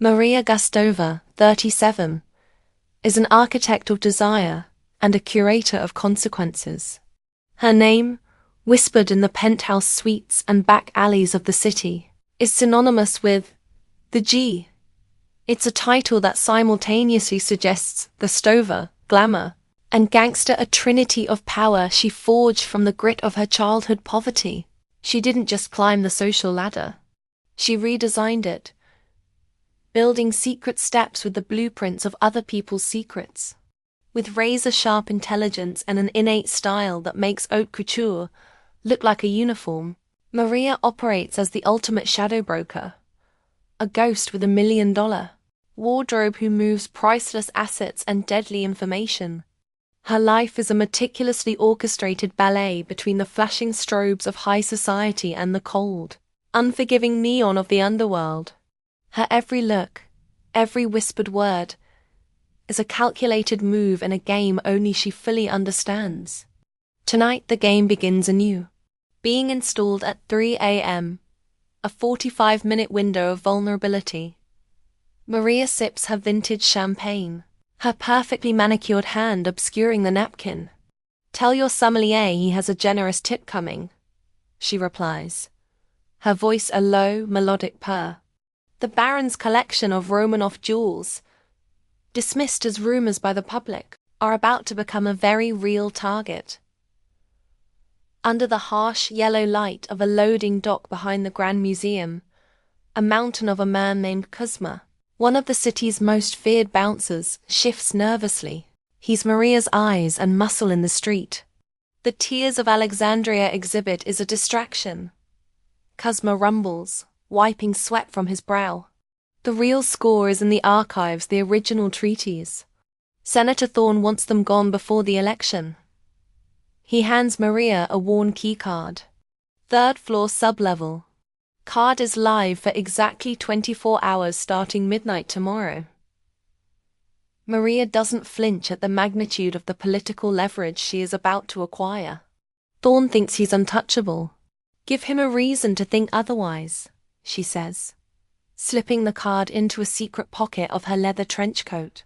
Maria Gastova, 37, is an architect of desire and a curator of consequences. Her name, whispered in the penthouse suites and back alleys of the city, is synonymous with the G. It's a title that simultaneously suggests the stover, glamour, and gangster, a trinity of power she forged from the grit of her childhood poverty. She didn't just climb the social ladder. She redesigned it, building secret steps with the blueprints of other people's secrets. With razor-sharp intelligence and an innate style that makes haute couture look like a uniform, Maria operates as the ultimate shadow broker, a ghost with $1 million wardrobe who moves priceless assets and deadly information. Her life is a meticulously orchestrated ballet between the flashing strobes of high society and the cold, unforgiving neon of the underworld. Her every look, every whispered word, is a calculated move in a game only she fully understands. Tonight the game begins anew. Being installed at 3 a.m., a 45-minute window of vulnerability. Maria sips her vintage champagne, her perfectly manicured hand obscuring the napkin. "Tell your sommelier he has a generous tip coming," she replies, her voice a low, melodic purr. The Baron's collection of Romanov jewels, dismissed as rumors by the public, are about to become a very real target. Under the harsh yellow light of a loading dock behind the Grand Museum, a mountain of a man named Kuzma, one of the city's most feared bouncers, shifts nervously. He's Maria's eyes and muscle in the street. The Tears of Alexandria exhibit is a distraction. Kuzma rumbles, wiping sweat from his brow. The real score is in the archives, the original treaties. Senator Thorne wants them gone before the election. He hands Maria a worn keycard. Third floor sublevel. Card is live for exactly 24 hours starting midnight tomorrow. Maria doesn't flinch at the magnitude of the political leverage she is about to acquire. Thorne thinks he's untouchable. "Give him a reason to think otherwise," she says, slipping the card into a secret pocket of her leather trench coat.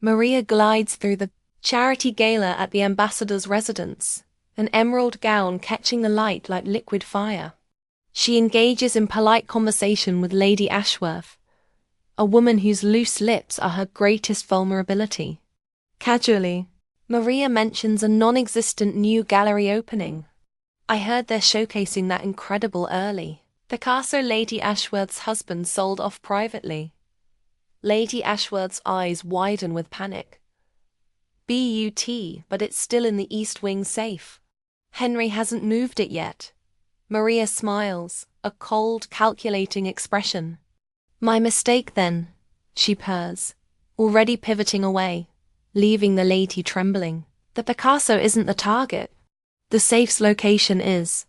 Maria glides through the charity gala at the ambassador's residence, an emerald gown catching the light like liquid fire. She engages in polite conversation with Lady Ashworth, a woman whose loose lips are her greatest vulnerability. Casually, Maria mentions a non-existent new gallery opening. "I heard they're showcasing that incredible early Picasso Lady Ashworth's husband sold off privately." Lady Ashworth's eyes widen with panic. "But it's still in the East Wing safe. Henry hasn't moved it yet." Maria smiles, a cold, calculating expression. "My mistake then," she purrs, already pivoting away, leaving the lady trembling. "The Picasso isn't the target. The safe's location is."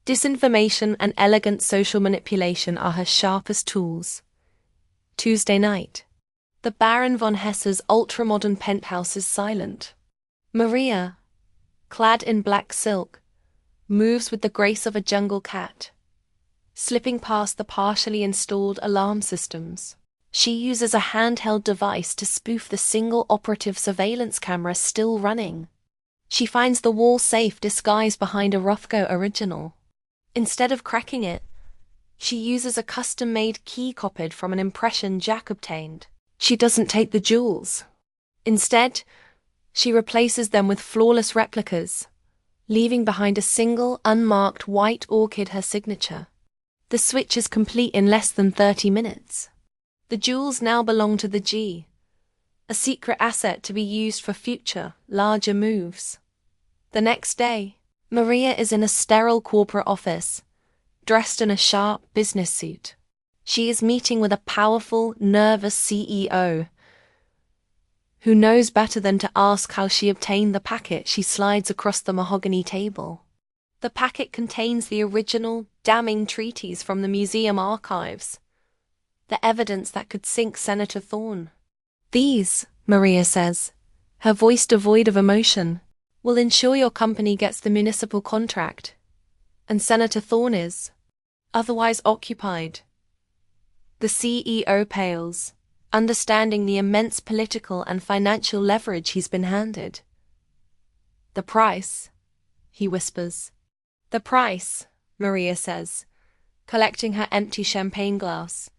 Disinformation and elegant social manipulation are her sharpest tools. Tuesday night. The Baron von Hesse's ultra-modern penthouse is silent. Maria, clad in black silk, moves with the grace of a jungle cat, slipping past the partially installed alarm systems. She uses a handheld device to spoof the single operative surveillance camera still running. She finds the wall safe disguised behind a Rothko original. Instead of cracking it, she uses a custom-made key copied from an impression Jack obtained. She doesn't take the jewels. Instead, she replaces them with flawless replicas, leaving behind a single, unmarked white orchid, her signature. The switch is complete in less than 30 minutes. The jewels now belong to the G, a secret asset to be used for future, larger moves. The next day, Maria is in a sterile corporate office, dressed in a sharp business suit. She is meeting with a powerful, nervous CEO, who knows better than to ask how she obtained the packet. She slides across the mahogany table. The packet contains the original, damning treatise from the museum archives, the evidence that could sink Senator Thorne. "These," Maria says, her voice devoid of emotion, "will ensure your company gets the municipal contract, and Senator Thorne is otherwise occupied." The CEO pales, understanding the immense political and financial leverage he's been handed. The price, he whispers. The price, Maria says, collecting her empty champagne glass,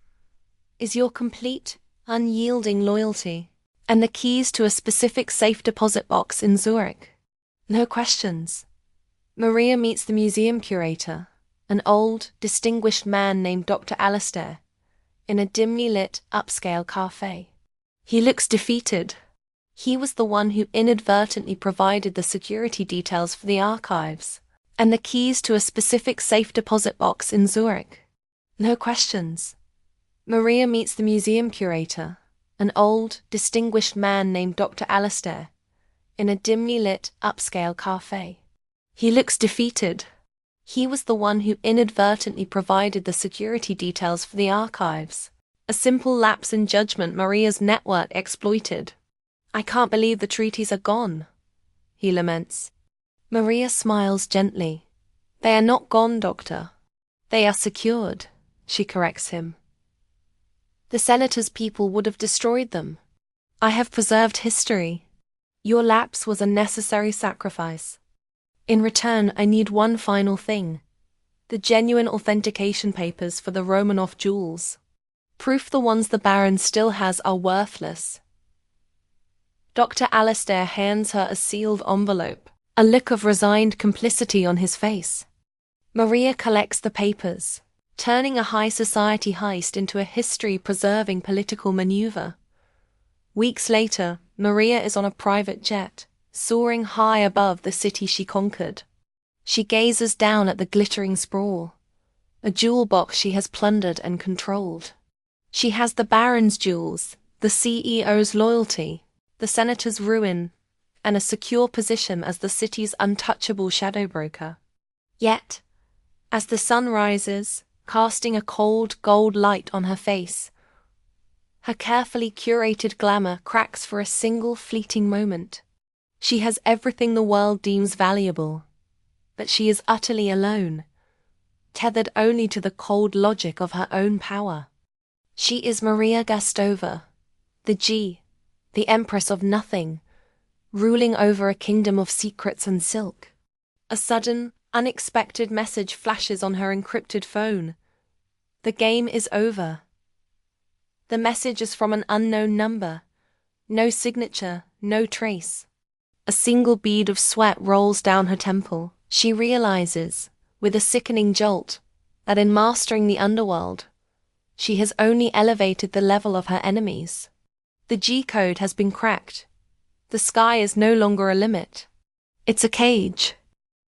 is your complete, unyielding loyalty, and the keys to a specific safe deposit box in Zurich. No questions. Maria meets the museum curator, an old, distinguished man named Dr. Alastair, in a dimly lit, upscale cafe. He looks defeated. He was the one who inadvertently provided the security details for the archives, and the keys to a specific safe deposit box in Zurich. No questions. Maria meets the museum curator, an old, distinguished man named Dr. Alastair, in a dimly lit, upscale cafe. He looks defeated. He was the one who inadvertently provided the security details for the archives. A simple lapse in judgment Maria's network exploited. I can't believe the treaties are gone, he laments. Maria smiles gently. They are not gone, Doctor. They are secured, she corrects him. The senator's people would have destroyed them. I have preserved history. Your lapse was a necessary sacrifice. In return, I need one final thing. The genuine authentication papers for the Romanov jewels. Proof the ones the Baron still has are worthless. Dr. Alastair hands her a sealed envelope, a look of resigned complicity on his face. Maria collects the papers, turning a high society heist into a history-preserving political maneuver. Weeks later, Maria is on a private jet, soaring high above the city she conquered. She gazes down at the glittering sprawl, a jewel box she has plundered and controlled. She has the Baron's jewels, the CEO's loyalty, the senator's ruin, and a secure position as the city's untouchable shadow broker. Yet, as the sun rises, casting a cold gold light on her face, her carefully curated glamour cracks for a single fleeting moment. She has everything the world deems valuable, but she is utterly alone, tethered only to the cold logic of her own power. She is Maria Gastova, the Empress of Nothing, ruling over a kingdom of secrets and silk. A sudden, unexpected message flashes on her encrypted phone. The game is over. The message is from an unknown number. No signature, no trace. A single bead of sweat rolls down her temple. She realizes, with a sickening jolt, that in mastering the underworld, she has only elevated the level of her enemies. The G-code has been cracked. The sky is no longer a limit. It's a cage.